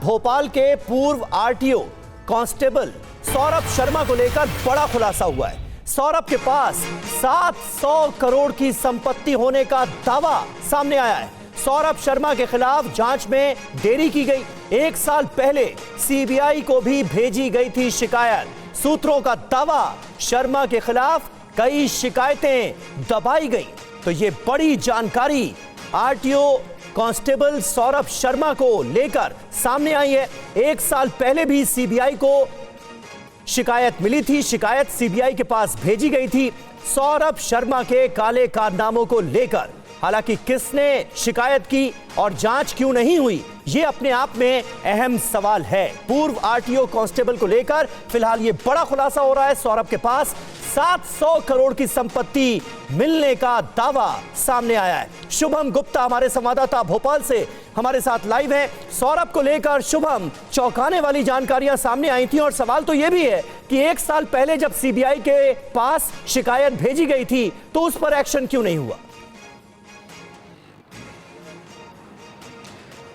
भोपाल के पूर्व RTO constable Saurabh Sharma को लेकर बड़ा खुलासा हुआ है। सौरभ के पास 700 करोड़ की संपत्ति होने का दावा सामने आया है। सौरभ शर्मा के खिलाफ जांच में देरी की गई। 1 साल पहले सीबीआई को भी भेजी गई थी शिकायत। सूत्रों का दावा, शर्मा के खिलाफ कई शिकायतें दबाई गई। तो ये बड़ी जानकारी आरटीओ कांस्टेबल सौरभ शर्मा को लेकर सामने आई है। 1 साल पहले भी सीबीआई को शिकायत मिली थी, शिकायत सीबीआई के पास भेजी गई थी सौरभ शर्मा के काले कारनामों को लेकर। हालांकि किसने शिकायत की और जांच क्यों नहीं हुई, यह अपने आप में अहम सवाल है। पूर्व आरटीओ कांस्टेबल को लेकर फिलहाल यह बड़ा खुलासा हो रहा है। सौरभ के पास 700 करोड़ की संपत्ति मिलने का दावा सामने आया है। शुभम गुप्ता हमारे संवाददाता भोपाल से हमारे साथ लाइव है। सौरभ को लेकर शुभम, चौंकाने वाली जानकारियां सामने आई थी और सवाल तो यह भी है कि 1 साल पहले जब सीबीआई के पास शिकायत भेजी गई थी तो उस पर एक्शन क्यों नहीं हुआ?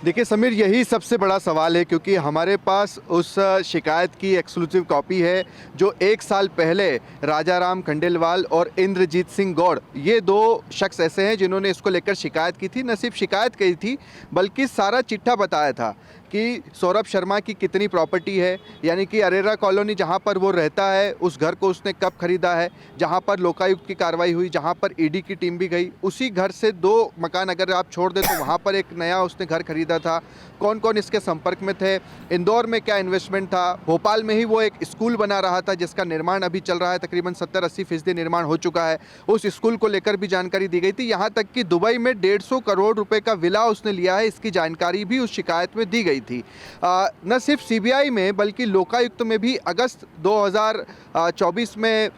देखिए समीर, यही सबसे बड़ा सवाल है, क्योंकि हमारे पास उस शिकायत की एक्सक्लूसिव कॉपी है जो 1 साल पहले राजाराम खंडेलवाल और इंद्रजीत सिंह गौड़, ये 2 शख्स ऐसे हैं जिन्होंने इसको लेकर शिकायत की थी। न सिर्फ शिकायत की थी बल्कि सारा चिट्ठा बताया था कि सौरभ शर्मा की कितनी प्रॉपर्टी है, यानी कि अरेरा कॉलोनी जहां पर वो रहता है उस घर को उसने कब खरीदा है, जहां पर लोकायुक्त की कार्रवाई हुई, जहां पर ईडी की टीम भी गई, उसी घर से 2 मकान अगर आप छोड़ दें तो वहां पर एक नया उसने घर खरीदा था। कौन कौन इसके संपर्क में थे, इंदौर में क्या इन्वेस्टमेंट था, भोपाल में ही वो एक स्कूल बना रहा था जिसका निर्माण अभी चल रहा है, तकरीबन 70-80% निर्माण हो चुका है, उस स्कूल को लेकर भी जानकारी दी गई थी। यहाँ तक कि दुबई में 150 करोड़ रुपए का विला उसने लिया है, इसकी जानकारी भी उस शिकायत में दी गई थी। न सिर्फ सीबीआई में बल्कि लोकायुक्त में भी अगस्त 2024 में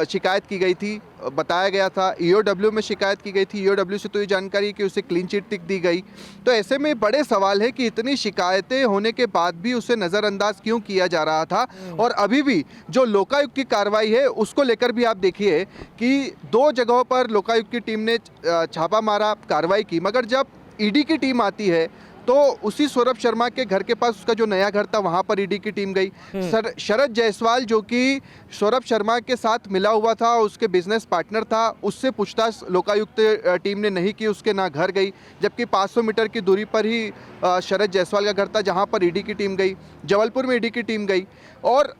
शिकायत की गई थी, बताया गया था। ईओडब्ल्यू में शिकायत की गई थी, ईओडब्ल्यू से तो ये जानकारी कि उसे क्लीन चिट दी गई। तो ऐसे में बड़े सवाल है कि इतनी शिकायतें होने के बाद भी उसे नज़रअंदाज क्यों किया जा रहा था। और अभी भी जो लोकायुक्त की कार्रवाई है उसको लेकर भी आप देखिए कि 2 जगहों पर लोकायुक्त की टीम ने छापा मारा, कार्रवाई की, मगर जब ईडी की टीम आती है तो उसी सौरभ शर्मा के घर के पास उसका जो नया घर था वहां पर ईडी की टीम गई। शरद जायसवाल जो कि सौरभ शर्मा के साथ मिला हुआ था, उसके बिजनेस पार्टनर था, उससे पूछताछ लोकायुक्त टीम ने नहीं की, उसके ना घर गई। जबकि 500 मीटर की दूरी पर ही शरद जायसवाल का घर था जहां पर ईडी की टीम गई। जबलपुर में ईडी की टीम गई। और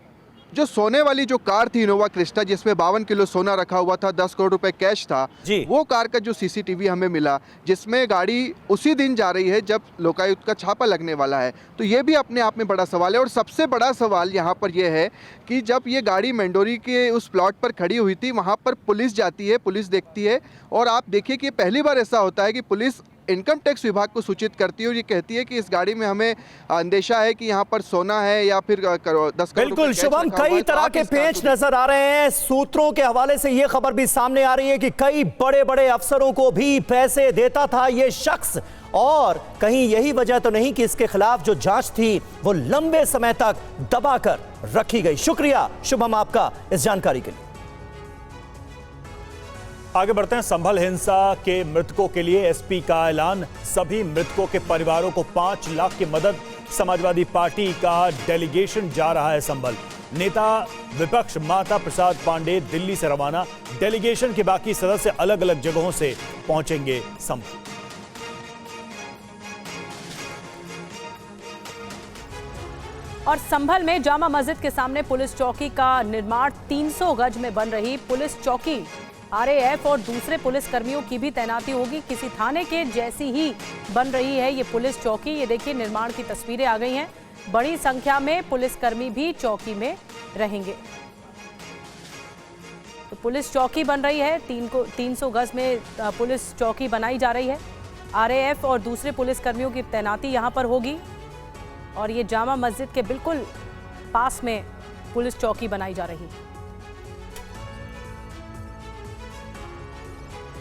जो सोने वाली जो कार थी इनोवा क्रिस्टा, जिसमें 52 किलो सोना रखा हुआ था, 10 करोड़ रुपए कैश था, वो कार का जो सीसीटीवी हमें मिला, जिसमें गाड़ी उसी दिन जा रही है जब लोकायुक्त का छापा लगने वाला है। तो ये भी अपने आप में बड़ा सवाल है। और सबसे बड़ा सवाल यहाँ पर यह है कि जब ये गाड़ी मंडोरी के उस प्लॉट पर खड़ी हुई थी, वहाँ पर पुलिस जाती है, पुलिस देखती है, और आप देखिए कि पहली बार ऐसा होता है कि पुलिस इनकम टैक्स विभाग को सूचित करती है और ये कहती है कि इस गाड़ी में हमें अंदेशा है कि यहाँ पर सोना है या फिर 10 करोड़। बिल्कुल शुभम, कई तरह के पेच नजर आ रहे हैं। सूत्रों के हवाले से ये खबर भी सामने आ रही है कि कई बड़े बड़े अफसरों को भी पैसे देता था ये शख्स, और कहीं यही वजह तो नहीं कि इसके खिलाफ जो जांच थी वो लंबे समय तक दबाकर रखी गई। शुक्रिया शुभम आपका इस जानकारी के लिए। आगे बढ़ते हैं। संभल हिंसा के मृतकों के लिए एसपी का ऐलान। सभी मृतकों के परिवारों को 5 लाख की मदद। समाजवादी पार्टी का डेलीगेशन जा रहा है संभल। नेता विपक्ष माता प्रसाद पांडे दिल्ली से रवाना। डेलीगेशन के बाकी सदस्य अलग अलग जगहों से पहुंचेंगे संभल। और संभल में जामा मस्जिद के सामने पुलिस चौकी का निर्माण 300 गज में बन रही पुलिस चौकी, आरएएफ और दूसरे पुलिस कर्मियों की भी तैनाती होगी। किसी थाने के जैसी ही बन रही है ये पुलिस चौकी। ये देखिए निर्माण की तस्वीरें आ गई हैं। बड़ी संख्या में पुलिसकर्मी भी चौकी में रहेंगे। तो पुलिस चौकी बन रही है, 300 गज में पुलिस चौकी बनाई जा रही है। आरएएफ और दूसरे पुलिसकर्मियों की तैनाती यहाँ पर होगी और ये जामा मस्जिद के बिल्कुल पास में पुलिस चौकी बनाई जा रही है।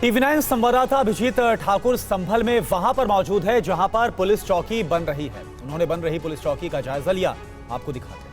टीवी9 संवाददाता अभिजीत ठाकुर संभल में वहां पर मौजूद है जहां पर पुलिस चौकी बन रही है। उन्होंने बन रही पुलिस चौकी का जायजा लिया, आपको दिखाते हैं।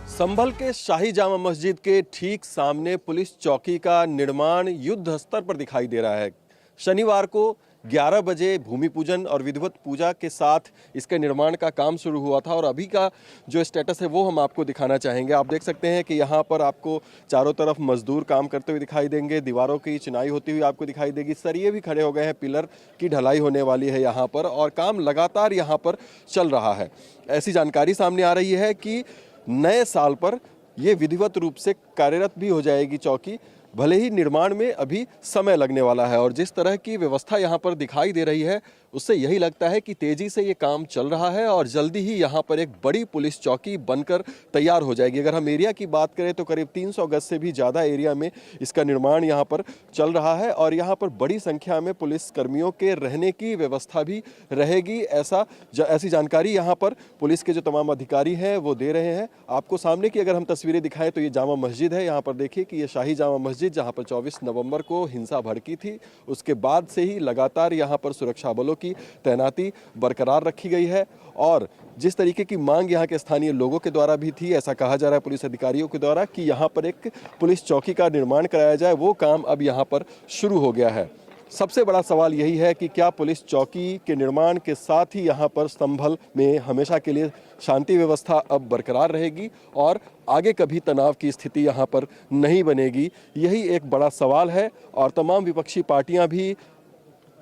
संभल के शाही जामा मस्जिद के ठीक सामने पुलिस चौकी का निर्माण युद्ध स्तर पर दिखाई दे रहा है। शनिवार को 11 बजे भूमि पूजन और विधिवत पूजा के साथ इसके निर्माण का काम शुरू हुआ था और अभी का जो स्टेटस है वो हम आपको दिखाना चाहेंगे। आप देख सकते हैं कि यहाँ पर आपको चारों तरफ मजदूर काम करते हुए दिखाई देंगे, दीवारों की चिनाई होती हुई आपको दिखाई देगी, सरिये भी खड़े हो गए हैं, पिलर की ढलाई होने वाली है यहाँ पर और काम लगातार यहाँ पर चल रहा है। ऐसी जानकारी सामने आ रही है कि नए साल पर ये विधिवत रूप से कार्यरत भी हो जाएगी चौकी, भले ही निर्माण में अभी समय लगने वाला है। और जिस तरह की व्यवस्था यहाँ पर दिखाई दे रही है उससे यही लगता है कि तेजी से ये काम चल रहा है और जल्दी ही यहाँ पर एक बड़ी पुलिस चौकी बनकर तैयार हो जाएगी। अगर हम एरिया की बात करें तो करीब 300 गज से भी ज़्यादा एरिया में इसका निर्माण यहाँ पर चल रहा है और यहाँ पर बड़ी संख्या में पुलिस कर्मियों के रहने की व्यवस्था भी रहेगी। ऐसी जानकारी यहाँ पर पुलिस के जो तमाम अधिकारी हैं वो दे रहे हैं। आपको सामने की अगर हम तस्वीरें दिखाएं तो ये जामा मस्जिद है। यहाँ पर देखिए कि ये शाही जामा मस्जिद जहाँ पर 24 नवंबर को हिंसा भड़की थी, उसके बाद से ही लगातार यहाँ पर सुरक्षा बलों की तैनाती बरकरार रखी गई है और जिस तरीके की मांग यहाँ के स्थानीय लोगों के द्वारा भी थी, ऐसा कहा जा रहा है पुलिस अधिकारियों के द्वारा कि यहाँ पर एक पुलिस चौकी का निर्माण कराया जाए, वो काम अब यहाँ पर शुरू हो गया है। सबसे बड़ा सवाल यही है कि क्या पुलिस चौकी के निर्माण के साथ ही यहाँ पर संभल में हमेशा के लिए शांति व्यवस्था अब बरकरार रहेगी और आगे कभी तनाव की स्थिति यहाँ पर नहीं बनेगी। यही एक बड़ा सवाल है और तमाम विपक्षी पार्टियां भी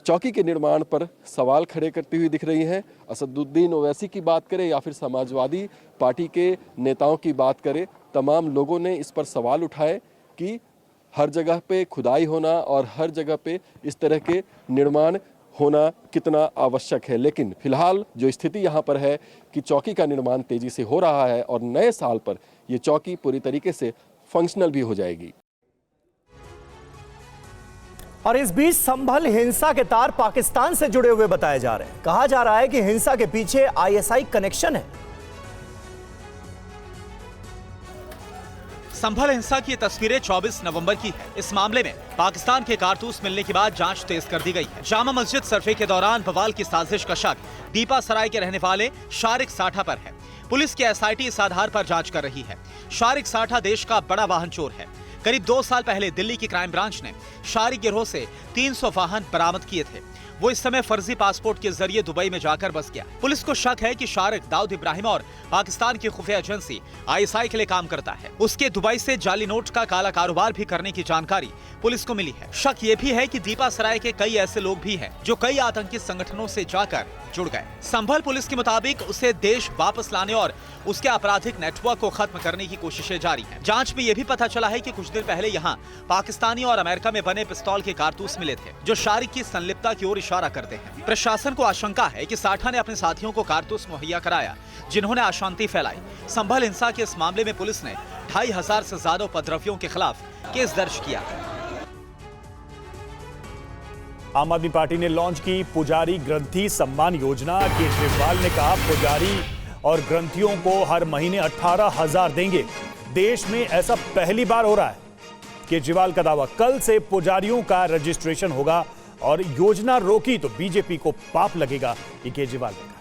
चौकी के निर्माण पर सवाल खड़े करती हुई दिख रही हैं। असदुद्दीन ओवैसी की बात करें या फिर समाजवादी पार्टी के नेताओं की बात करें, तमाम लोगों ने इस पर सवाल उठाए कि हर जगह पे खुदाई होना और हर जगह पे इस तरह के निर्माण होना कितना आवश्यक है। लेकिन फिलहाल जो स्थिति यहाँ पर है कि चौकी का निर्माण तेजी से हो रहा है और नए साल पर ये चौकी पूरी तरीके से फंक्शनल भी हो जाएगी। और इस बीच संभल हिंसा के तार पाकिस्तान से जुड़े हुए बताए जा रहे हैं। कहा जा रहा है कि हिंसा के पीछे आईएसआई कनेक्शन है। संभल हिंसा की तस्वीरें 24 नवंबर की है। इस मामले में पाकिस्तान के कारतूस मिलने के बाद जांच तेज कर दी गई है। जामा मस्जिद सर्वे के दौरान बवाल की साजिश का शक दीपा सराय के रहने वाले शारिक साठा पर है। पुलिस की एसआईटी इस आधार पर जांच कर रही है। शारिक साठा देश का बड़ा वाहन चोर है। करीब 2 साल पहले दिल्ली की क्राइम ब्रांच ने शारिक गिरोह से 300 वाहन बरामद किए थे। वो इस समय फर्जी पासपोर्ट के जरिए दुबई में जाकर बस गया। पुलिस को शक है कि शारिक दाऊद इब्राहिम और पाकिस्तान की खुफिया एजेंसी आईएसआई के लिए काम करता है। उसके दुबई से जाली नोट का काला कारोबार भी करने की जानकारी पुलिस को मिली है। शक ये भी है कि दीपा सराय के कई ऐसे लोग भी हैं जो कई आतंकी संगठनों से जाकर जुड़ गए। संभल पुलिस के मुताबिक उसे देश वापस लाने और उसके आपराधिक नेटवर्क को खत्म करने की कोशिशें जारी हैं। जांच में यह भी पता चला है कि कुछ दिन पहले यहाँ पाकिस्तानी और अमेरिका में बने पिस्तौल के कारतूस मिले थे जो शारिक की संलिप्तता की ओर इशारा करते हैं। प्रशासन को आशंका है कि साठा ने अपने साथियों को कारतूस मुहैया कराया जिन्होंने अशांति फैलाई। संभल हिंसा के इस मामले में पुलिस ने 2500 से ज्यादा उपद्रवियों के खिलाफ केस दर्ज किया। आम आदमी पार्टी ने लॉन्च की पुजारी ग्रंथी सम्मान योजना। केजरीवाल ने कहा पुजारी और ग्रंथियों को हर महीने 18,000 देंगे। देश में ऐसा पहली बार हो रहा है। केजरीवाल का दावा, कल से पुजारियों का रजिस्ट्रेशन होगा और योजना रोकी तो बीजेपी को पाप लगेगा, ये केजरीवाल ने कहा।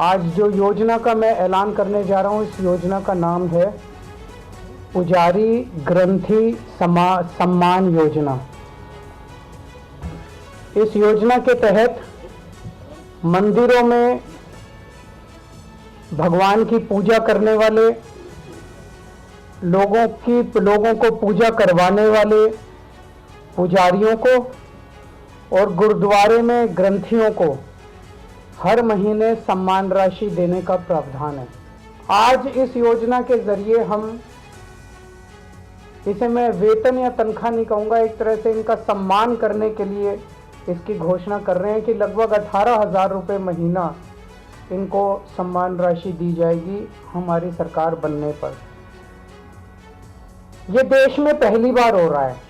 आज जो योजना का मैं ऐलान करने जा रहा हूं, इस योजना का नाम है पुजारी ग्रंथी सम्मान योजना। इस योजना के तहत मंदिरों में भगवान की पूजा करने वाले लोगों को पूजा करवाने वाले पुजारियों को और गुरुद्वारे में ग्रंथियों को हर महीने सम्मान राशि देने का प्रावधान है। आज इस योजना के जरिए हम इसे मैं वेतन या तनख्वाह नहीं कहूँगा, एक तरह से इनका सम्मान करने के लिए इसकी घोषणा कर रहे हैं कि लगभग 18,000 रुपये महीना इनको सम्मान राशि दी जाएगी हमारी सरकार बनने पर। ये देश में पहली बार हो रहा है।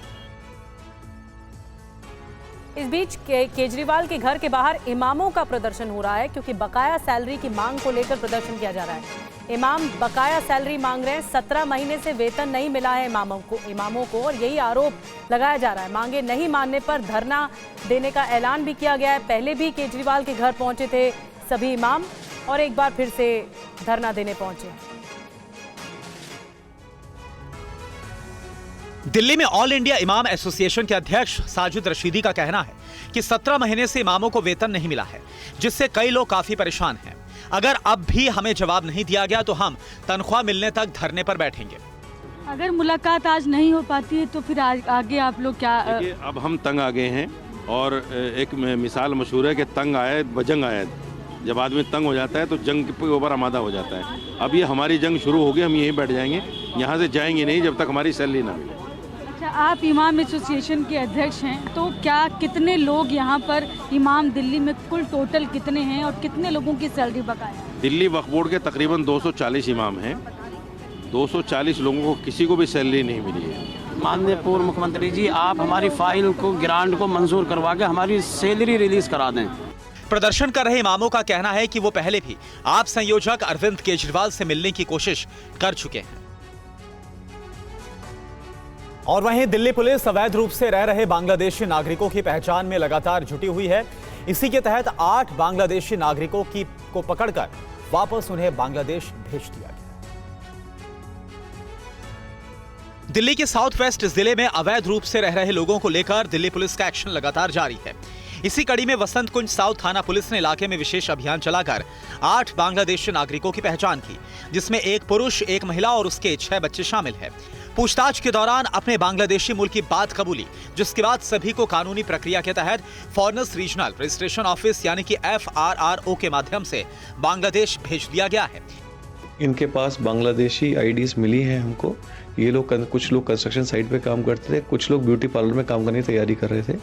इस बीच केजरीवाल के घर के बाहर इमामों का प्रदर्शन हो रहा है क्योंकि बकाया सैलरी की मांग को लेकर प्रदर्शन किया जा रहा है। इमाम बकाया सैलरी मांग रहे हैं। 17 महीने से वेतन नहीं मिला है इमामों को और यही आरोप लगाया जा रहा है। मांगे नहीं मानने पर धरना देने का ऐलान भी किया गया है। पहले भी केजरीवाल के घर पहुंचे थे सभी इमाम और एक बार फिर से धरना देने पहुंचे। दिल्ली में ऑल इंडिया इमाम एसोसिएशन के अध्यक्ष साजिद रशीदी का कहना है कि 17 महीने से इमामों को वेतन नहीं मिला है, जिससे कई लोग काफी परेशान हैं। अगर अब भी हमें जवाब नहीं दिया गया तो हम तनख्वाह मिलने तक धरने पर बैठेंगे। अगर मुलाकात आज नहीं हो पाती है तो फिर आगे आप लोग क्या? अब हम तंग आ गए हैं और एक मिसाल मशहूर है कि तंग आए बजंग आए। जब आदमी तंग हो जाता है तो जंग के ऊपर आमादा हो जाता है। अब ये हमारी जंग शुरू होगी, हम यहीं बैठ जाएंगे, यहाँ से जाएंगे नहीं जब तक हमारी सैलरी ना मिले। अच्छा, आप इमाम एसोसिएशन के अध्यक्ष हैं, तो क्या कितने लोग यहाँ पर इमाम दिल्ली में कुल टोटल कितने हैं और कितने लोगों की सैलरी बकाया? दिल्ली वक्फ बोर्ड के तकरीबन 240 इमाम हैं। 240 लोगों को किसी को भी सैलरी नहीं मिली है। माननीय पूर्व मुख्यमंत्री जी, आप हमारी फाइल को ग्रांट को मंजूर करवा के हमारी सैलरी रिलीज करा दें। प्रदर्शन कर रहे इमामों का कहना है कि वो पहले भी आप संयोजक अरविंद केजरीवाल से मिलने की कोशिश कर चुके हैं। और वहीं दिल्ली पुलिस अवैध रूप से रह रहे बांग्लादेशी नागरिकों की पहचान में लगातार जुटी हुई है। इसी के तहत 8 बांग्लादेशी नागरिकों को पकड़कर वापस उन्हें बांग्लादेश भेज दिया गया। दिल्ली के साउथ वेस्ट जिले में अवैध रूप से रह रहे लोगों को लेकर दिल्ली पुलिस का एक्शन लगातार जारी है। इसी कड़ी में वसंत कुंज साउथ थाना पुलिस ने इलाके में विशेष अभियान चलाकर 8 बांग्लादेशी नागरिकों की पहचान की, जिसमें एक पुरुष, एक महिला और उसके 6 बच्चे शामिल हैं। पूछताछ के दौरान अपने बांग्लादेशी मूल की बात कबूली, जिसके बाद सभी को कानूनी प्रक्रिया के तहत फॉरेनर्स रीजनल रजिस्ट्रेशन ऑफिस यानी कि FRRO के माध्यम से बांग्लादेश भेज दिया गया है। इनके पास बांग्लादेशी आईडीज मिली हैं हमको। ये लोग कुछ लोग कंस्ट्रक्शन साइट पे काम करते थे, कुछ लोग ब्यूटी पार्लर में काम करने की तैयारी कर रहे थे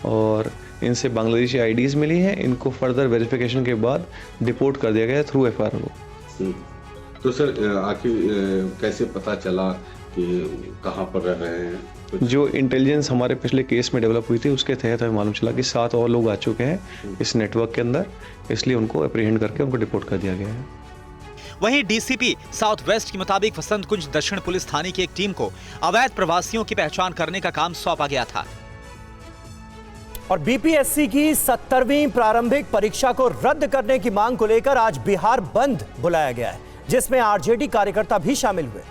और इनसे बांग्लादेशी आईडीज मिली हैं। इनको फर्दर वेरिफिकेशन के बाद डिपोर्ट कर दिया गया थ्रू FRRO। तो सर आखिर कैसे पता चला कि कहाँ पर रह रहे हैं? जो इंटेलिजेंस हमारे पिछले केस में डेवलप हुई थी उसके तहत हमें मालूम चला कि 7 और लोग आ चुके हैं इस नेटवर्क के अंदर, इसलिए उनको अप्रीहेंड करके उनको डिपोर्ट कर दिया गया है। वहीं डीसीपी साउथ वेस्ट के मुताबिक वसंत कुंज दक्षिण पुलिस थाने की एक टीम को अवैध प्रवासियों की पहचान करने का काम सौंपा गया था। और बीपीएससी की 70वीं प्रारंभिक परीक्षा को रद्द करने की मांग को लेकर आज बिहार बंद बुलाया गया है, जिसमें आरजेडी कार्यकर्ता भी शामिल हुए।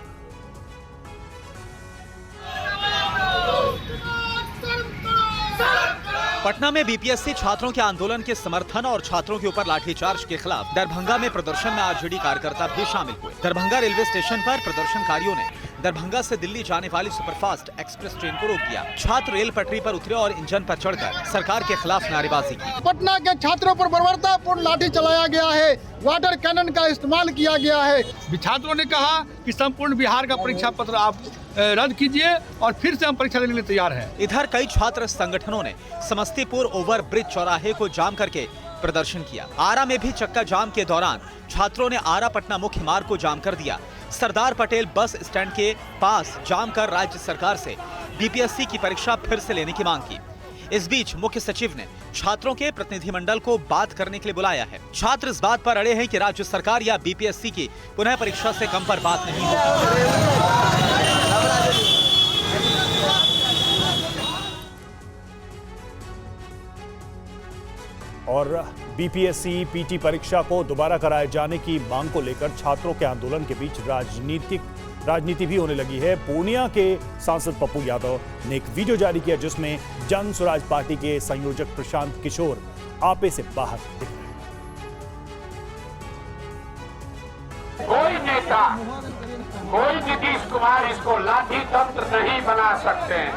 पटना में बीपीएससी छात्रों के आंदोलन के समर्थन और छात्रों के ऊपर लाठीचार्ज के खिलाफ दरभंगा में प्रदर्शन में आरजेडी कार्यकर्ता भी शामिल हुए। दरभंगा रेलवे स्टेशन पर प्रदर्शनकारियों ने दरभंगा से दिल्ली जाने वाली सुपरफास्ट एक्सप्रेस ट्रेन को रोक दिया। छात्र रेल पटरी पर उतरे और इंजन पर चढ़कर सरकार के खिलाफ नारेबाजी की। पटना के छात्रों पर बर्बरतापूर्ण लाठी चलाया गया है, वाटर कैनन का इस्तेमाल किया गया है। छात्रों ने कहा कि संपूर्ण बिहार का परीक्षा पत्र आप रद्द कीजिए और फिर से हम परीक्षा देने के लिए तैयार हैं। इधर कई छात्र संगठनों ने समस्तीपुर ओवर ब्रिज चौराहे को जाम करके प्रदर्शन किया। आरा में भी चक्का जाम के दौरान छात्रों ने आरा पटना मुख्य मार्ग को जाम कर दिया। सरदार पटेल बस स्टैंड के पास जाम कर राज्य सरकार से बीपीएससी की परीक्षा फिर से लेने की मांग की। इस बीच मुख्य सचिव ने छात्रों के प्रतिनिधिमंडल को बात करने के लिए बुलाया है। छात्र इस बात पर अड़े हैं कि राज्य सरकार या बीपीएससी की पुनः परीक्षा से कम पर बात नहीं होगी। और बीपीएससी पीटी परीक्षा को दोबारा कराए जाने की मांग को लेकर छात्रों के आंदोलन के बीच राजनीति भी होने लगी है। पूर्णिया के सांसद पप्पू यादव ने एक वीडियो जारी किया जिसमें जन स्वराज पार्टी के संयोजक प्रशांत किशोर आपे से बाहर दिख रहे हैं। कोई नेता, कोई नीतीश कुमार इसको लाठी तंत्र नहीं बना सकते हैं।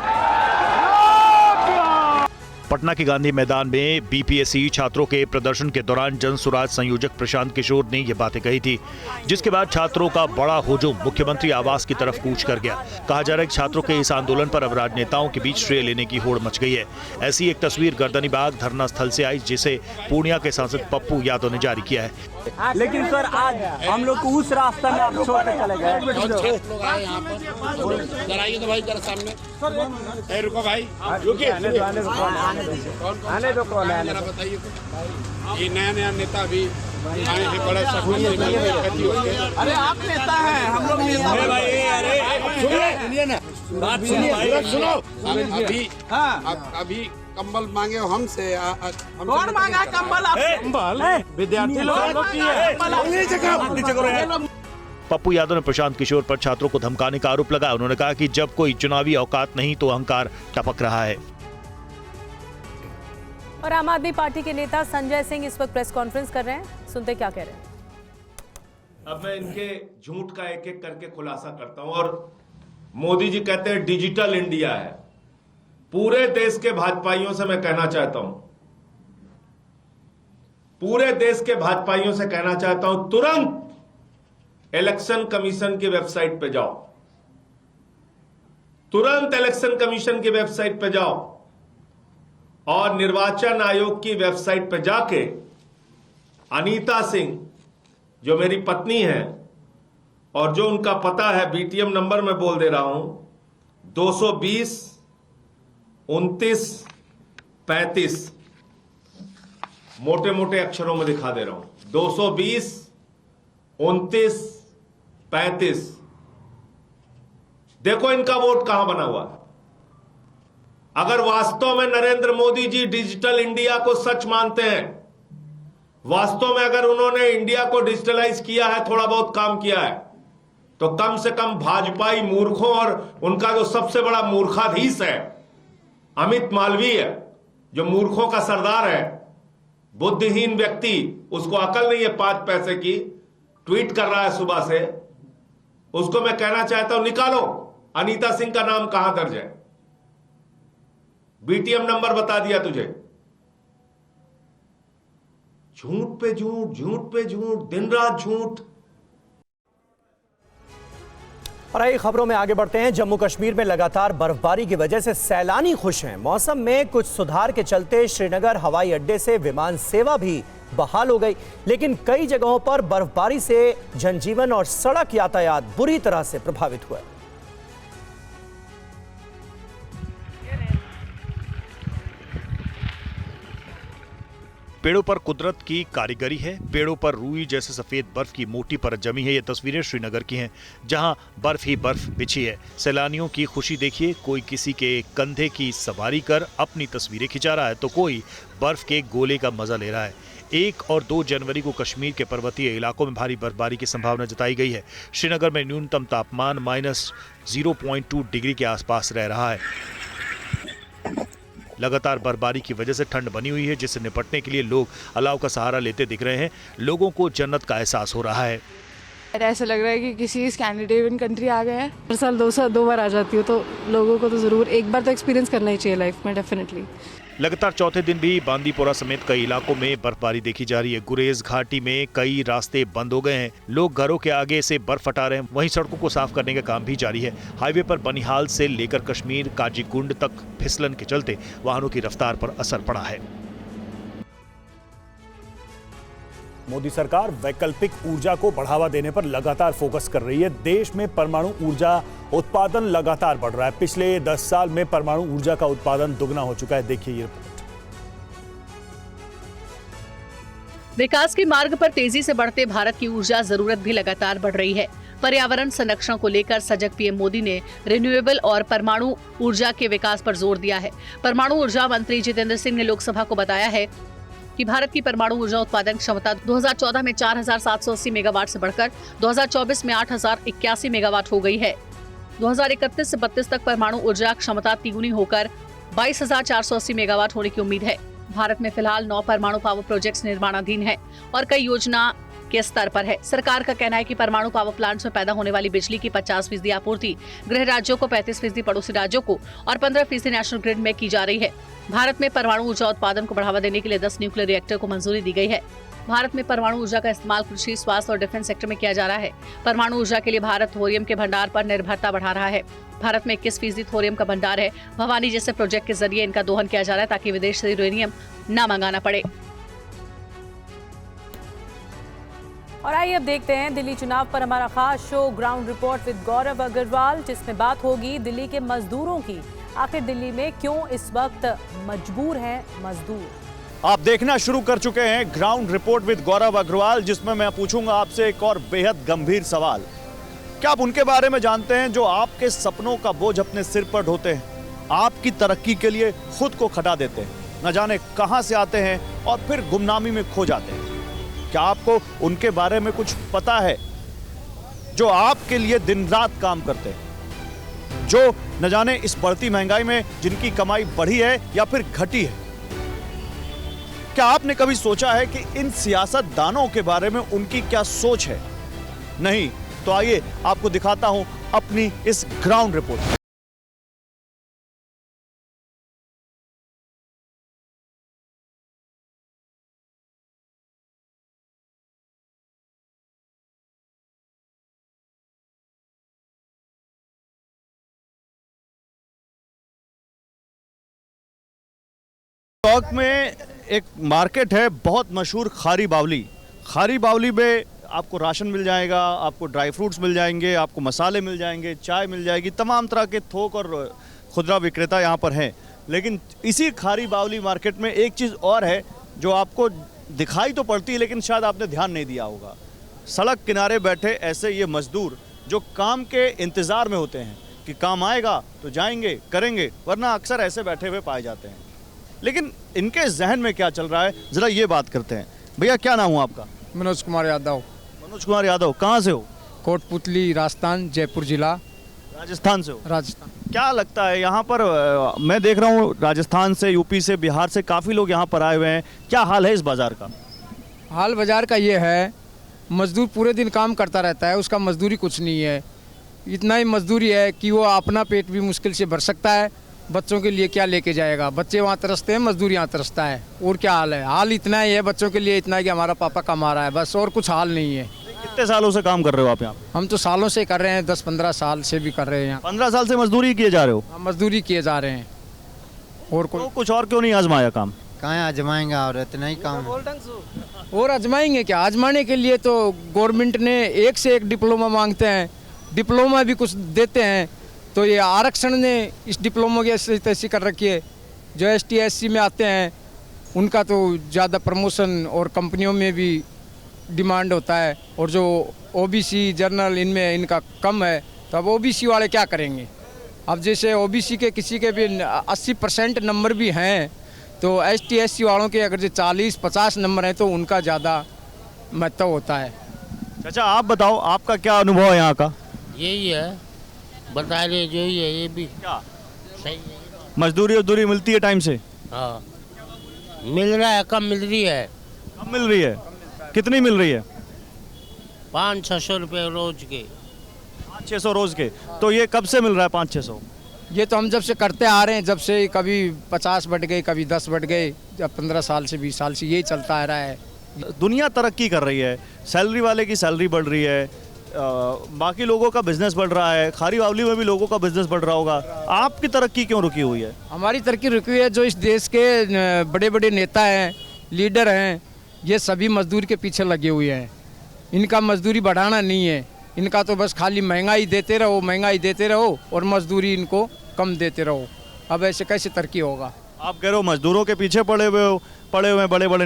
पटना के गांधी मैदान में बीपीएससी छात्रों के प्रदर्शन के दौरान जन स्वराज संयोजक प्रशांत किशोर ने ये बातें कही थी, जिसके बाद छात्रों का बड़ा हुजूम मुख्यमंत्री आवास की तरफ कूच कर गया। कहा जा रहा है कि छात्रों के इस आंदोलन पर अब राजनेताओं के बीच श्रेय लेने की होड़ मच गई है। ऐसी एक तस्वीर गर्दनीबाग धरना स्थल से आई, जिसे पूर्णिया के सांसद पप्पू यादव ने जारी किया है। लेकिन सर आज हम लोग को उस रास्ते में आप छोड़ के चले गए। लोग आए यहाँ पर, डराइए तो भाई जरा सामने। रुको भाई, आने दो कौन है? जरा बताइए तो। ये नया नेता भी आए हैं, बड़ा सफल। अरे आप नेता हैं, हम लोग नेता हैं भाई। अरे सुनिए ना, बात सुनो। अभी कंबल मांगे हो हमसे। कौन मांगा कंबल? आप कंबल विद्यार्थी लोग पप्पू यादव ने प्रशांत किशोर पर छात्रों को धमकाने का आरोप लगाया। उन्होंने कहा कि जब कोई चुनावी औकात नहीं तो अहंकार टपक रहा है। और आम आदमी पार्टी के नेता संजय सिंह इस वक्त प्रेस कॉन्फ्रेंस कर रहे हैं, सुनते क्या कह रहे हैं। अब मैं इनके झूठ का एक एक करके खुलासा करता हूं। और मोदी जी कहते हैं डिजिटल इंडिया है। पूरे देश के भाजपाइयों से मैं कहना चाहता हूं, पूरे देश के भाजपाइयों से कहना चाहता हूं, तुरंत इलेक्शन कमीशन की वेबसाइट पे जाओ, तुरंत इलेक्शन कमीशन की वेबसाइट पे जाओ और निर्वाचन आयोग की वेबसाइट पे जाके अनीता सिंह जो मेरी पत्नी है और जो उनका पता है, बीटीएम नंबर मैं बोल दे रहा हूं 220 29 35, मोटे मोटे अक्षरों में दिखा दे रहा हूं 220 29 35। देखो इनका वोट कहां बना हुआ है। अगर वास्तव में नरेंद्र मोदी जी डिजिटल इंडिया को सच मानते हैं, वास्तव में अगर उन्होंने इंडिया को डिजिटलाइज किया है, थोड़ा बहुत काम किया है, तो कम से कम भाजपाई मूर्खों और उनका जो सबसे बड़ा मूर्खाधीश है अमित मालवीय, जो मूर्खों का सरदार है, बुद्धिहीन व्यक्ति, उसको अकल नहीं है 5 पैसे की, ट्वीट कर रहा है सुबह से, उसको मैं कहना चाहता हूं निकालो अनीता सिंह का नाम कहां दर्ज है। बीटीएम नंबर बता दिया तुझे। झूठ पे झूठ, झूठ पे झूठ, दिन रात झूठ। और आइए खबरों में आगे बढ़ते हैं। जम्मू कश्मीर में लगातार बर्फबारी की वजह से सैलानी खुश हैं। मौसम में कुछ सुधार के चलते श्रीनगर हवाई अड्डे से विमान सेवा भी बहाल हो गई, लेकिन कई जगहों पर बर्फबारी से जनजीवन और सड़क यातायात बुरी तरह से प्रभावित हुआ है। पेड़ों पर कुदरत की कारीगरी है। पेड़ों पर रुई जैसे सफेद बर्फ की मोटी परत जमी है। ये तस्वीरें श्रीनगर की हैं, जहां बर्फ ही बर्फ बिछी है। सैलानियों की खुशी देखिए, कोई किसी के कंधे की सवारी कर अपनी तस्वीरें खिंचा रहा है तो कोई बर्फ के गोले का मजा ले रहा है। 1 और 2 जनवरी को कश्मीर के पर्वतीय इलाकों में भारी बर्फबारी की संभावना जताई गई है। श्रीनगर में न्यूनतम तापमान -0.2 डिग्री के आसपास रह रहा है। लगातार बर्फबारी की वजह से ठंड बनी हुई है, जिससे निपटने के लिए लोग अलाव का सहारा लेते दिख रहे हैं। लोगों को जन्नत का एहसास हो रहा है। ऐसा लग रहा है कि किसी स्कैंडिनेवियन कंट्री आ गए हैं। हर साल 2 बार आ जाती हूँ, तो लोगों को तो ज़रूर एक बार तो एक्सपीरियंस करना ही चाहिए लाइफ में, डेफिनेटली। लगातार चौथे दिन भी बांदीपोरा समेत कई इलाकों में बर्फबारी देखी जा रही है। गुरेज घाटी में कई रास्ते बंद हो गए हैं। लोग घरों के आगे से बर्फ हटा रहे हैं, वहीं सड़कों को साफ करने का काम भी जारी है। हाईवे पर बनिहाल से लेकर कश्मीर काजीगुंड तक फिसलन के चलते वाहनों की रफ्तार पर असर पड़ा है। मोदी सरकार वैकल्पिक ऊर्जा को बढ़ावा देने पर लगातार फोकस कर रही है। देश में परमाणु ऊर्जा उत्पादन लगातार बढ़ रहा है। पिछले 10 साल में परमाणु ऊर्जा का उत्पादन दुगना हो चुका है। देखिए ये रिपोर्ट। विकास के मार्ग पर तेजी से बढ़ते भारत की ऊर्जा जरूरत भी लगातार बढ़ रही है। पर्यावरण संरक्षण को लेकर सजग पीएम मोदी ने रिन्यूएबल और परमाणु ऊर्जा के विकास पर जोर दिया है। परमाणु ऊर्जा मंत्री जितेंद्र सिंह ने लोकसभा को बताया है कि भारत की परमाणु ऊर्जा उत्पादन क्षमता 2014 में 4,780 मेगावाट से बढ़कर 2024 में 8,081 मेगावाट हो गई है। 2031 से 32 तक परमाणु ऊर्जा क्षमता तिगुनी होकर 22,480 मेगावाट होने की उम्मीद है। भारत में फिलहाल 9 परमाणु पावर प्रोजेक्ट्स निर्माणाधीन है और कई योजना के स्तर पर है। सरकार का कहना है कि परमाणु पावर प्लांट्स में पैदा होने वाली बिजली की 50% आपूर्ति गृह राज्यों को, 35% पड़ोसी राज्यों को और 15% नेशनल ग्रिड में की जा रही है। भारत में परमाणु ऊर्जा उत्पादन को बढ़ावा देने के लिए 10 न्यूक्लियर रिएक्टर को मंजूरी दी गई है। भारत में परमाणु ऊर्जा का इस्तेमाल कृषि, स्वास्थ्य और डिफेंस सेक्टर में किया जा रहा है। परमाणु ऊर्जा के लिए भारत थोरियम के भंडार पर निर्भरता बढ़ा रहा है। भारत में 21% थोरियम का भंडार है। भवानी जैसे प्रोजेक्ट के जरिए इनका दोहन किया जा रहा है ताकि विदेश से यूरेनियम न मंगाना पड़े। और आइए अब देखते हैं दिल्ली चुनाव पर हमारा खास शो ग्राउंड रिपोर्ट विद गौरव अग्रवाल, जिसमें बात होगी दिल्ली के मजदूरों की। आखिर दिल्ली में क्यों इस वक्त मजबूर हैं मजदूर? आप देखना शुरू कर चुके हैं ग्राउंड रिपोर्ट विद गौरव अग्रवाल, जिसमें मैं पूछूंगा आपसे एक और बेहद गंभीर सवाल। क्या आप उनके बारे में जानते हैं जो आपके सपनों का बोझ अपने सिर पर ढोते हैं, आपकी तरक्की के लिए खुद को खटा देते हैं, न जाने कहां से आते हैं और फिर गुमनामी में खो जाते हैं? क्या आपको उनके बारे में कुछ पता है? जो आपके लिए दिन रात काम करते हैं, जो न जाने इस बढ़ती महंगाई में जिनकी कमाई बढ़ी है या फिर घटी है। क्या आपने कभी सोचा है कि इन सियासतदानों के बारे में उनकी क्या सोच है? नहीं तो आइए आपको दिखाता हूं अपनी इस ग्राउंड रिपोर्ट। टॉक में एक मार्केट है बहुत मशहूर, खारी बावली। खारी बावली में आपको राशन मिल जाएगा, आपको ड्राई फ्रूट्स मिल जाएंगे, आपको मसाले मिल जाएंगे, चाय मिल जाएगी, तमाम तरह के थोक और खुदरा विक्रेता यहाँ पर हैं। लेकिन इसी खारी बावली मार्केट में एक चीज़ और है जो आपको दिखाई तो पड़ती है लेकिन शायद आपने ध्यान नहीं दिया होगा। सड़क किनारे बैठे ऐसे ये मजदूर जो काम के इंतज़ार में होते हैं कि काम आएगा तो जाएंगे, करेंगे, वरना अक्सर ऐसे बैठे हुए पाए जाते हैं। लेकिन इनके जहन में क्या चल रहा है, जरा ये बात करते हैं। भैया क्या नाम हुआ आपका? मनोज कुमार यादव। मनोज कुमार यादव, कहाँ से हो? कोटपुतली, राजस्थान, जयपुर जिला। राजस्थान से हो? राजस्थान। क्या लगता है यहाँ पर, मैं देख रहा हूँ राजस्थान से, यूपी से, बिहार से काफ़ी लोग यहाँ पर आए हुए हैं। क्या हाल है इस बाज़ार का? हाल बाज़ार का ये है, मजदूर पूरे दिन काम करता रहता है, उसका मजदूरी कुछ नहीं है। इतना ही मजदूरी है कि वो अपना पेट भी मुश्किल से भर सकता है, बच्चों के लिए क्या लेके जाएगा। बच्चे वहाँ तरसते हैं, मजदूर यहाँ तरसता है। और क्या हाल है? हाल इतना ही है बच्चों के लिए, इतना है कि हमारा पापा कमा रहा है, बस, और कुछ हाल नहीं है। कितने सालों से काम कर रहे हो आप यहाँ पे? हम तो सालों से कर रहे हैं, 10-15 साल से भी कर रहे हैं यहाँ। 15 साल से मजदूरी किए जा रहे हो? मजदूरी किए जा रहे हैं। और तो कुछ और क्यों नहीं आजमाया काम? कहाँ आजमाएंगे, और इतना ही काम। और आजमाएंगे क्या? आजमाने के लिए तो गवर्नमेंट ने एक से एक डिप्लोमा मांगते हैं, डिप्लोमा भी कुछ देते हैं। तो ये आरक्षण ने इस डिप्लोमा की ऐसी कर रखी है। जो ST SC में आते हैं उनका तो ज़्यादा प्रमोशन और कंपनियों में भी डिमांड होता है, और जो OBC जनरल इनमें इनका कम है। तो अब OBC वाले क्या करेंगे? अब जैसे OBC के किसी के भी 80% नंबर भी हैं, तो ST SC वालों के अगर जो 40-50 नंबर हैं तो उनका ज़्यादा महत्व होता है। चाचा आप बताओ, आपका क्या अनुभव है यहाँ का? यही है, बता रहे जो ही है, ये भी क्या सही है। मजदूरी मिलती है टाइम से? हाँ मिल रहा है, कम मिल रही है। कम मिल रही है? कितनी मिल रही है? 500-600 रुपये रोज के। 500-600 रोज के? तो ये कब से मिल रहा है 500-600? ये तो हम जब से करते आ रहे हैं, जब से कभी 50 बढ़ गए, कभी 10 बढ़ गए, जब 15 साल से 20 साल से यही चलता आ रहा है। दुनिया तरक्की कर रही है, सैलरी वाले की सैलरी बढ़ रही है, बाकी लोगों का बिजनेस बढ़ रहा है, खारी बावली में भी लोगों का बिजनेस बढ़ रहा होगा। आपकी तरक्की क्यों रुकी हुई है? हमारी तरक्की रुकी हुई है, जो इस देश के बड़े बड़े नेता हैं, लीडर हैं, ये सभी मजदूर के पीछे लगे हुए हैं। इनका मजदूरी बढ़ाना नहीं है, इनका तो बस खाली महंगाई देते रहो, महंगाई देते रहो, और मजदूरी इनको कम देते रहो। अब ऐसे कैसे तरक्की होगा? आप कह रहे हो मजदूरों के पीछे पड़े हुए हैं बड़े बड़े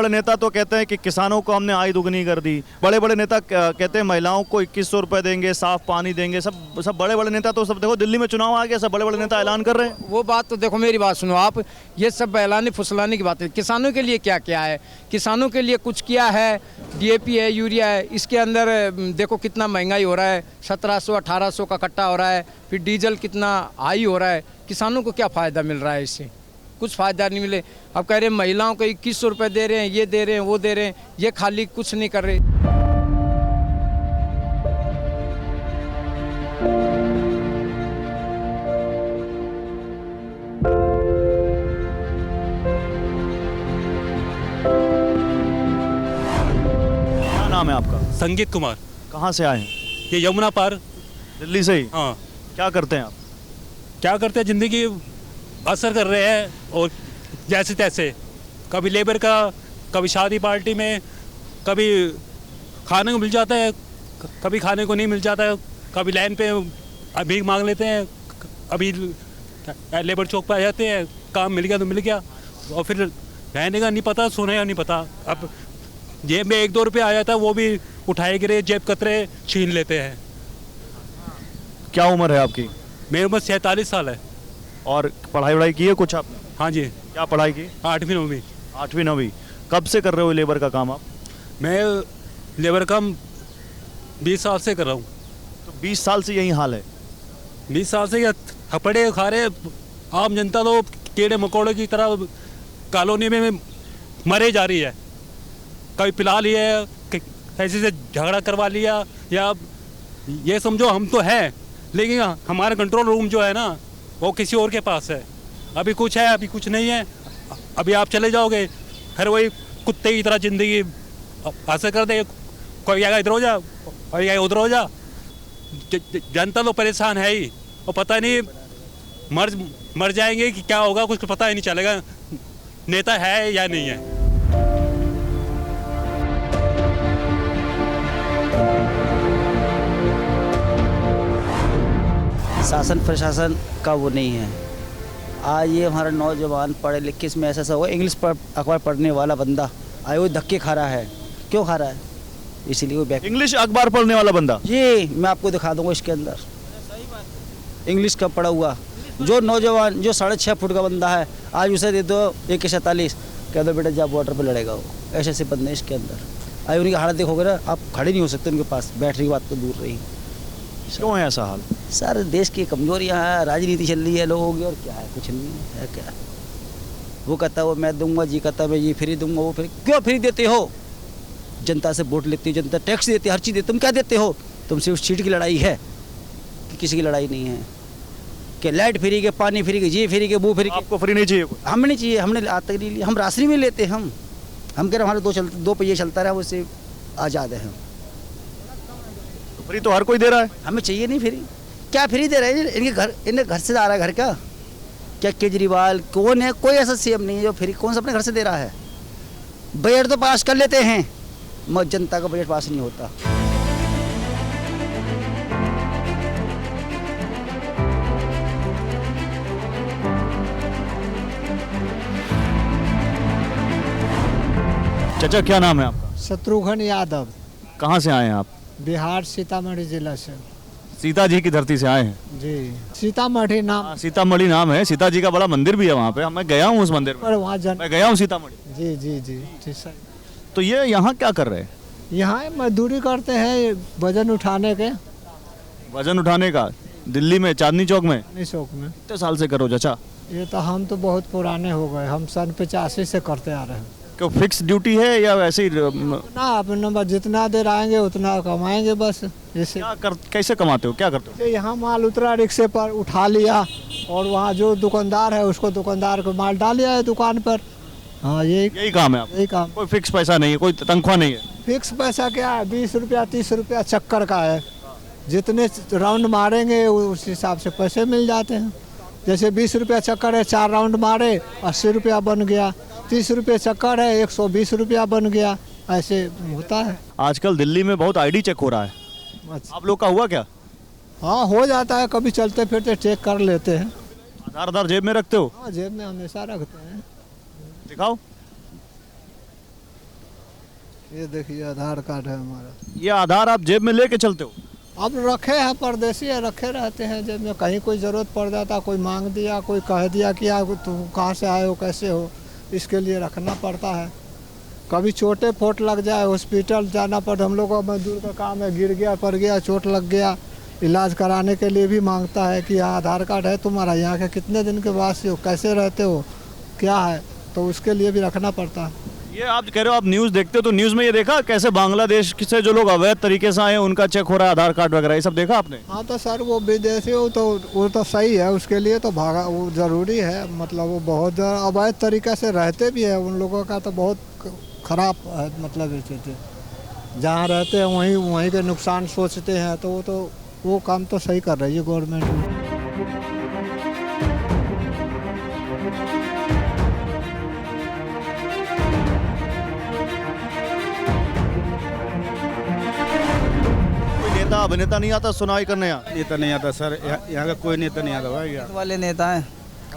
नेता तो कहते हैं कि किसानों को हमने आय दुगनी कर दी। बड़े बड़े नेता कहते हैं महिलाओं को 2100 रुपये देंगे, साफ पानी देंगे। सब बड़े बड़े नेता तो सब देखो, दिल्ली में चुनाव आ गया, सब बड़े बड़े नेता ऐलान कर रहे हैं। वो बात तो देखो, मेरी बात सुनो आप, ये सब ऐलानी फुसलाने की बात है। किसानों के लिए क्या क्या है? किसानों के लिए कुछ किया है? DAP है, यूरिया है, इसके अंदर देखो कितना महंगाई हो रहा है, 1700-1800 का कट्टा हो रहा है, फिर डीजल कितना हाई हो रहा है। किसानों को क्या फ़ायदा मिल रहा है इससे? कुछ फ़ायदा नहीं मिले। अब कह रहे हैं महिलाओं को 2100 रुपये दे रहे हैं, ये दे रहे हैं, वो दे रहे हैं, ये खाली कुछ नहीं कर रहे। क्या नाम है आपका? संगीत कुमार। कहाँ से आए हैं? ये यमुना पार, दिल्ली से ही? हाँ। क्या करते हैं आप? क्या करते हैं, ज़िंदगी असर कर रहे हैं, और जैसे तैसे, कभी लेबर का, कभी शादी पार्टी में, कभी खाने को मिल जाता है, कभी खाने को नहीं मिल जाता है, कभी लाइन पे भीख मांग लेते हैं, अभी लेबर चौक पे आ जाते हैं, काम मिल गया तो मिल गया, और फिर रहने का नहीं पता, सोने का नहीं पता। अब जेब में 1-2 रुपये आ जाता है, वो भी उठाए गिरे जेब कतरे छीन लेते हैं। क्या उम्र है आपकी? मेरी उम्र 47 साल है। और पढ़ाई वढ़ाई की है कुछ आपने? हाँ जी। क्या पढ़ाई की? 8वीं 9वीं। 8वीं 9वीं। कब से कर रहे हो लेबर का काम आप? मैं लेबर काम 20 साल से कर रहा हूँ। तो 20 साल से यही हाल है? 20 साल से थपड़े खा रहे आम जनता तो कीड़े मकोड़े की तरह कॉलोनी में मरे जा रही है। कभी पिला लिया, ऐसे से झगड़ा करवा लिया, या ये समझो हम तो हैं लेकिन हमारा कंट्रोल रूम जो है ना वो किसी और के पास है। अभी कुछ है, अभी कुछ नहीं है। अभी आप चले जाओगे फिर वही कुत्ते की तरह जिंदगी ऐसे कर दे, कोई आएगा इधर हो जा और आएगा उधर हो जा। जनता तो परेशान है ही, और पता नहीं मर जाएंगे कि क्या होगा, कुछ पता ही नहीं चलेगा नेता है या नहीं है। शासन प्रशासन का वो नहीं है। आज ये हमारा नौजवान पढ़े लिखे इसमें ऐसा हुआ, इंग्लिश अखबार पढ़ने वाला बंदा आए वो धक्के खा रहा है। क्यों खा रहा है? इसीलिए वो इंग्लिश अखबार पढ़ने वाला बंदा? जी, मैं आपको दिखा दूंगा इसके अंदर इंग्लिश का पढ़ा हुआ जो नौजवान जो 6.5 फुट का बंदा है, आज उसे दे दो 1.47 कह दो बेटा जब वाटर पर लड़ेगा वो। ऐसे ऐसे बंदे इसके अंदर आए, उनकी हालत देखोगे ना आप खड़े नहीं हो सकते उनके पास, बैटरी की बात तो दूर रही। क्यों है ऐसा हाल? सर देश की कमजोरियाँ हैं, राजनीति चल रही है लोगों की, और क्या है, कुछ नहीं है। क्या वो कहता है वो मैं दूंगा, जी कहता है मैं ये फ्री दूंगा, वो फ्री। क्यों फ्री देते हो? जनता से वोट लेती हो, जनता टैक्स देती है, हर चीज़ देती, तुम क्या देते हो? तुम सिर्फ सीट की लड़ाई है कि किसी की लड़ाई नहीं है कि लाइट फ्री के, पानी फ्री के, जी फ्री के, वो फ्री के। आपको फ्री नहीं चाहिए? हमें नहीं चाहिए, हमने आज तक नहीं लिया। हम राशनी में लेते हैं, हम कह रहे हमारे दो पहिए चलता रहा, उससे आज़ाद है हम। फ्री तो हर कोई दे रहा है, हमें चाहिए नहीं फ्री। क्या फ्री दे रहे हैं? इनके घर से आ रहा है घर का क्या? केजरीवाल कौन है? कोई ऐसा सीएम नहीं है जो फ्री कौन सा अपने घर से दे रहा है। बजट तो पास कर लेते हैं मगर जनता का बजट पास नहीं होता। चाचा क्या नाम है आपका? शत्रुघ्न यादव। कहाँ से आए हैं आप? बिहार सीतामढ़ी जिला से। सीता जी की धरती से आए हैं? जी, सीतामढ़ी नाम। सीतामढ़ी नाम है, सीता जी का बड़ा मंदिर भी है वहाँ पे। मैं गया हूँ उस मंदिर में, वहाँ मैं गया हूँ सीतामढ़ी। जी जी जी जी सर। तो ये यहाँ क्या कर रहे हैं? यहाँ मजदूरी करते हैं वजन उठाने के। वजन उठाने का? दिल्ली में चांदनी चौक में? चांदनी चौक में। कितने साल से करो चाचा? ये तो हम तो बहुत पुराने हो गए, हम सन 85 से करते आ रहे हैं। क्यों फिक्स ड्यूटी है या वैसे ही? ना अपना जितना देर आएंगे उतना कमाएंगे बस। जैसे कैसे कमाते हो, क्या करते हो? यहाँ माल उतरा रिक्शे पर उठा लिया और वहाँ जो दुकानदार है उसको दुकानदार को माल डाल लिया है दुकान पर। हाँ यही काम है आप? यही काम। कोई फिक्स पैसा नहीं है, कोई तनख्वाह नहीं है? फिक्स पैसा क्या है, 20 रुपया 30 रुपया चक्कर का है। जितने राउंड मारेंगे उस हिसाब से पैसे मिल जाते हैं। जैसे 20 रुपया चक्कर है, 4 राउंड मारे 80 रुपया बन गया। 30 रुपये चक्कर है 120 रुपया बन गया। ऐसे होता है। आजकल दिल्ली में बहुत आईडी चेक हो रहा है। अच्छा। आप लोग का हुआ क्या? हाँ हो जाता है, कभी चलते फिरते चेक कर लेते हैं। आधार जेब में रखते हो? हाँ जेब में हमेशा रखते हैं। दिखाओ। ये देखिए आधार कार्ड है हमारा। ये आधार आप जेब में लेके चलते हो? अब रखे हैं, परदेसी है, रखे रहते हैं जेब में। कहीं कोई ज़रूरत पड़ जाता, कोई मांग दिया, कोई कह दिया कि तुम कहाँ से आए हो, कैसे हो, इसके लिए रखना पड़ता है। कभी चोटें फोट लग जाए, हॉस्पिटल जाना पड़ता। हम लोग का मजदूर का काम है, गिर गया पड़ गया चोट लग गया, इलाज कराने के लिए भी मांगता है कि आधार कार्ड है तुम्हारा, यहाँ के कितने दिन के वासी हो, कैसे रहते हो, क्या है, तो उसके लिए भी रखना पड़ता है। ये आप कह रहे हो आप न्यूज़ देखते हो, तो न्यूज़ में ये देखा कैसे बांग्लादेश से जो लोग अवैध तरीके से आए उनका चेक हो रहा है आधार कार्ड वगैरह, ये सब देखा आपने? हाँ तो सर वो विदेशी हो तो वो तो सही है, उसके लिए तो भागा वो ज़रूरी है। मतलब वो बहुत अवैध तरीके से रहते भी है, उन लोगों का तो बहुत ख़राब है। मतलब जहाँ रहते हैं वहीं के नुकसान सोचते हैं, तो वो काम तो सही कर रही है गवर्नमेंट। नेता अभिनेता नहीं आता सुनाई करने? यहाँ नेता नहीं आता सर, यहाँ का कोई नेता नहीं आता भाई। वाले नेता है,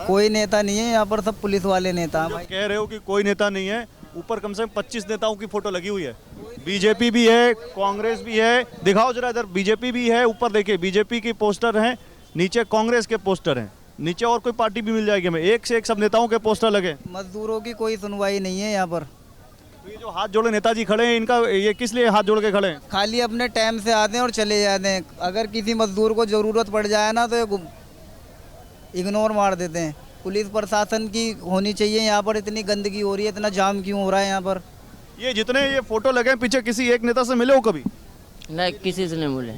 कोई नेता नहीं है यहाँ पर, सब पुलिस वाले नेता हैं। कह रहे हो कि कोई नेता नहीं है, ऊपर कम से कम 25 नेताओं की फोटो लगी हुई है। बीजेपी भी है, कांग्रेस भी है। दिखाओ जरा इधर, बीजेपी भी है, ऊपर देखिए बीजेपी के पोस्टर हैं, नीचे कांग्रेस के पोस्टर हैं, नीचे और कोई पार्टी भी मिल जाएगी हमें। एक से एक सब नेताओं के पोस्टर लगे। मजदूरों की कोई सुनवाई नहीं है यहाँ पर। ये जो हाथ जोड़े नेताजी खड़े हैं, इनका ये किस लिए हाथ जोड़ के खड़े हैं? खाली अपने टाइम से आते हैं और चले जाते हैं। अगर किसी मजदूर को ज़रूरत पड़ जाए ना तो इग्नोर मार देते हैं। पुलिस प्रशासन की होनी चाहिए यहाँ पर। इतनी गंदगी हो रही है, इतना जाम क्यों हो रहा है यहाँ पर? ये जितने ये फोटो लगे हैं पीछे, किसी एक नेता से मिले हो कभी? नहीं, किसी से नहीं मिले।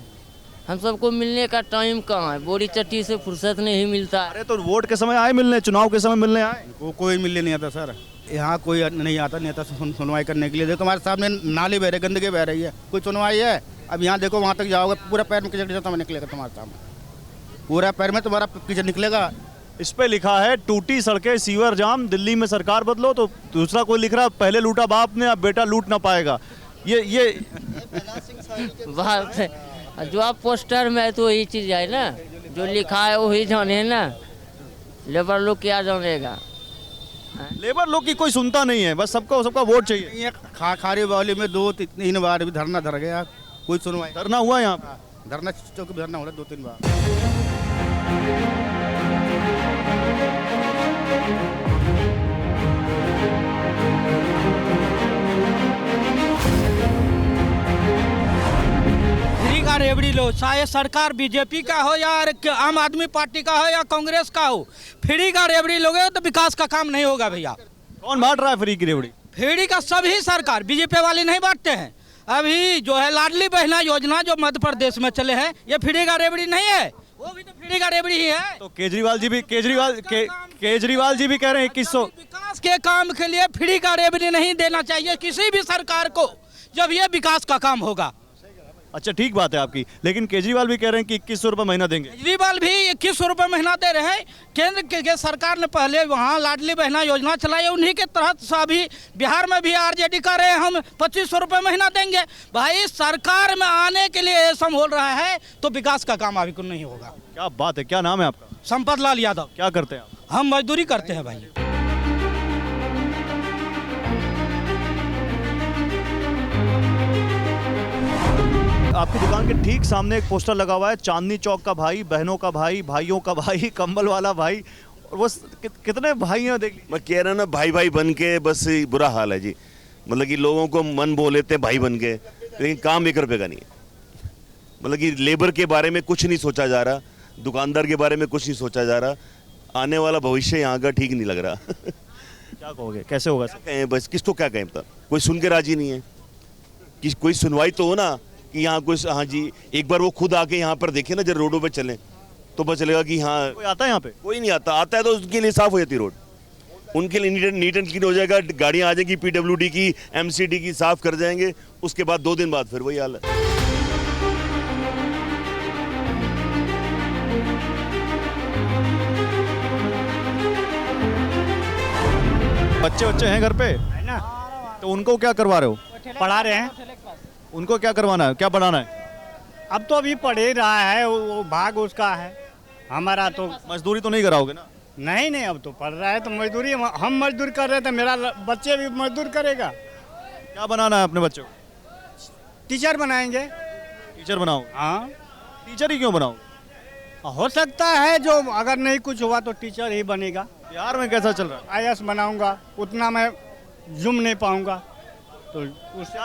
हम सबको मिलने का टाइम कहाँ है, बोरी चट्टी से फुर्सत नहीं मिलता। अरे तो वोट के समय आए मिलने, चुनाव के समय मिलने आए? कोई मिलने नहीं आता सर, यहाँ कोई नहीं आता नेता से सुनवाई करने के लिए। देखो हमारे सामने नाली बह रही, गंदगी बह रही है, कोई सुनवाई है? अब यहाँ देखो, वहाँ तक जाओगे पूरा पैर में कीचड़ तुम्हें निकलेगा, तुम्हारे सामने पूरा पैर में तुम्हारा कीचड़ निकलेगा। इस पे लिखा है टूटी सड़कें, सीवर जाम, दिल्ली में सरकार बदलो। तो दूसरा कोई लिख रहा है पहले लूटा बाप ने, अब बेटा लूट ना पाएगा। ये बात है, जो आप पोस्टर में तो वही चीज है ना, जो लिखा है वही जाने ना, लेबर लोग क्या जानेगा? लेबर लोग की कोई सुनता नहीं है, बस सबका वोट चाहिए। खारी वाली में 2-3 बार भी धरना धर गया, कोई सुनवाई। धरना हुआ यहाँ, धरना चौक धरना हो रहा 2-3 बार। फ्री का रेवड़ी लो, चाहे सरकार बीजेपी का हो या आम आदमी पार्टी का हो या कांग्रेस का हो, फ्री का रेवड़ी लोगे तो विकास का काम नहीं होगा भैया। कौन बांट रहा है फ्री की रेवड़ी? फ्री का सभी सरकार, बीजेपी वाले नहीं बांटते हैं। अभी जो है लाडली बहना योजना जो मध्य प्रदेश में चले हैं, ये फ्री का रेवड़ी नहीं है, वो भी तो फ्री का रेवड़ी ही है। तो केजरीवाल जी भी कह रहे हैं 2100। विकास के काम के लिए फ्री का रेवड़ी नहीं देना चाहिए किसी भी सरकार को, जब ये विकास का काम होगा। अच्छा ठीक बात है आपकी, लेकिन केजरीवाल भी कह रहे हैं कि 2100 रुपये महीना देंगे। केजरीवाल भी 2100 रुपये महीना दे रहे हैं। केंद्र के सरकार ने पहले वहाँ लाडली बहना योजना चलाई, उन्हीं के तहत अभी बिहार में भी आरजेडी कर रहे हैं, हम 2500 रुपये महीना देंगे। भाई सरकार में आने के लिए ये सब हो रहा है तो विकास का काम अभी नहीं होगा। क्या बात है, क्या नाम है आपका? संपत लाल यादव। क्या करते हैं आप? हम मजदूरी करते हैं भाई। आपकी दुकान के ठीक सामने एक पोस्टर लगा हुआ है, चांदनी चौक का भाई, बहनों का भाई, भाइयों का भाई, कंबल वाला भाई। और वो कितने भाई हैं देख लीजिए। मैं कह रहा हूँ ना, भाई भाई बन के बस बुरा हाल है जी। मतलब कि लोगों को मन बोल लेते हैं भाई बन के, लेकिन काम 1 रुपये का नहीं है। मतलब कि लेबर के बारे में कुछ नहीं सोचा जा रहा, दुकानदार के बारे में कुछ नहीं सोचा जा रहा। आने वाला भविष्य यहाँ का ठीक नहीं लग रहा। क्या कहोगे, कैसे होगा? कहें बस, किसको क्या कहें? तब कोई सुन के राजी नहीं है कि कोई सुनवाई तो हो ना, कि यहाँ कुछ। हाँ जी, एक बार वो खुद आके यहाँ पर देखे ना, जब रोडों पे चलें तो पता चलेगा कि हाँ कोई आता है यहाँ पे। कोई नहीं आता, आता है तो उसके लिए साफ हो जाती रोड, उनके लिए नीट एंड क्लीन हो जाएगा। गाड़ियाँ आ जाएंगी, PWD की, MCD की साफ कर जाएंगे, उसके बाद 2 दिन बाद फिर वही हाल है। बच्चे हैं घर पे ना, तो उनको क्या करवा रहे हो? पढ़ा रहे हैं। उनको क्या करवाना है, क्या पढ़ाना है? अब तो अभी पढ़ ही रहा है, वो भाग उसका है। हमारा तो मजदूरी तो नहीं कराओगे ना? नहीं, अब तो पढ़ रहा है तो मजदूरी, हम मजदूर कर रहे थे, मेरा बच्चे भी मजदूर करेगा। क्या बनाना है अपने बच्चों को? टीचर बनाएंगे। टीचर बनाओ? हाँ। टीचर ही क्यों बनाओ? हो सकता है जो अगर नहीं कुछ हुआ तो टीचर ही बनेगा। बिहार में कैसा चल रहा है? IAS बनाऊंगा, उतना मैं जुम नहीं पाऊंगा तो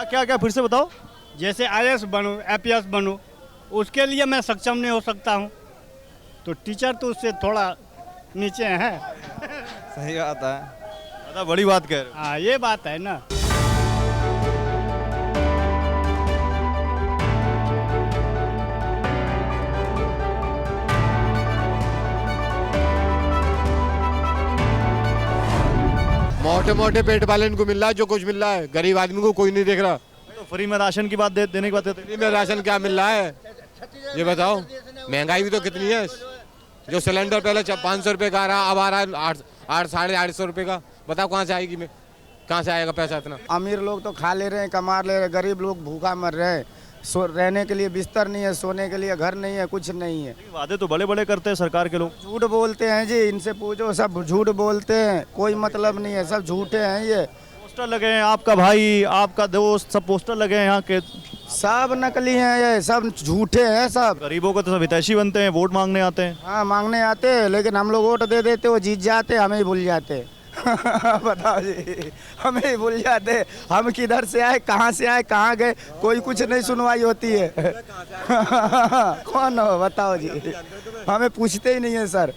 क्या फिर से बताओ। जैसे IAS बनूं, APS बनूं, उसके लिए मैं सक्षम नहीं हो सकता हूं, तो टीचर तो उससे थोड़ा नीचे है। सही बात है, ज़्यादा बड़ी बात कह रहे हो। हाँ, ये बात है ना। मोटे मोटे पेट वाले को मिल रहा है जो कुछ मिल रहा है, गरीब आदमी को कोई नहीं देख रहा। तो फ्री में राशन की बात देने की बात है। फ्री में राशन क्या मिल रहा है ये बताओ? महंगाई भी तो कितनी है। जो सिलेंडर पहले 500 रुपये का आ रहा, अब आ रहा है 800-850 रुपये का। बताओ कहाँ से आएगी, मैं कहाँ से आएगा पैसा इतना? अमीर लोग तो खा ले रहे हैं, कमा ले रहे हैं, गरीब लोग भूखा मर रहे हैं। रहने के लिए बिस्तर नहीं है, सोने के लिए घर नहीं है, कुछ नहीं है। वादे तो बड़े बड़े करते हैं सरकार के लोग। झूठ बोलते हैं जी, इनसे पूछो, सब झूठ बोलते हैं, कोई मतलब नहीं है, सब झूठे हैं। ये पोस्टर लगे हैं, आपका भाई, आपका दोस्त, सब पोस्टर लगे हैं यहाँ के, सब नकली हैं, ये सब झूठे हैं सब। गरीबों को तो सब हितैषी बनते हैं, वोट मांगने आते हैं। हाँ, मांगने आते हैं, लेकिन हम लोग वोट दे देते, वो जीत जाते, हमें ही भूल जाते। बताओ जी, हमें ही भूल जाते, हम किधर से आए, कहाँ से आए, कहाँ गए, कोई कुछ नहीं सुनवाई होती है। कौन हो बताओ जी, हमें पूछते ही नहीं है सर,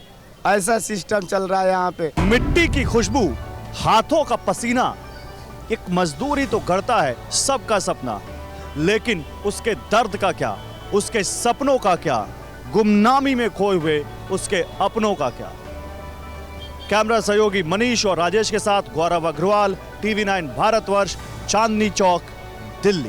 ऐसा सिस्टम चल रहा है यहाँ पे। मिट्टी की खुशबू, हाथों का पसीना, एक मजदूरी तो करता है सबका सपना, लेकिन उसके दर्द का क्या, उसके सपनों का क्या, गुमनामी में खोए हुए उसके अपनों का क्या। कैमरा सहयोगी मनीष और राजेश के साथ गौरव अग्रवाल, TV9 भारतवर्ष, चांदनी चौक, दिल्ली।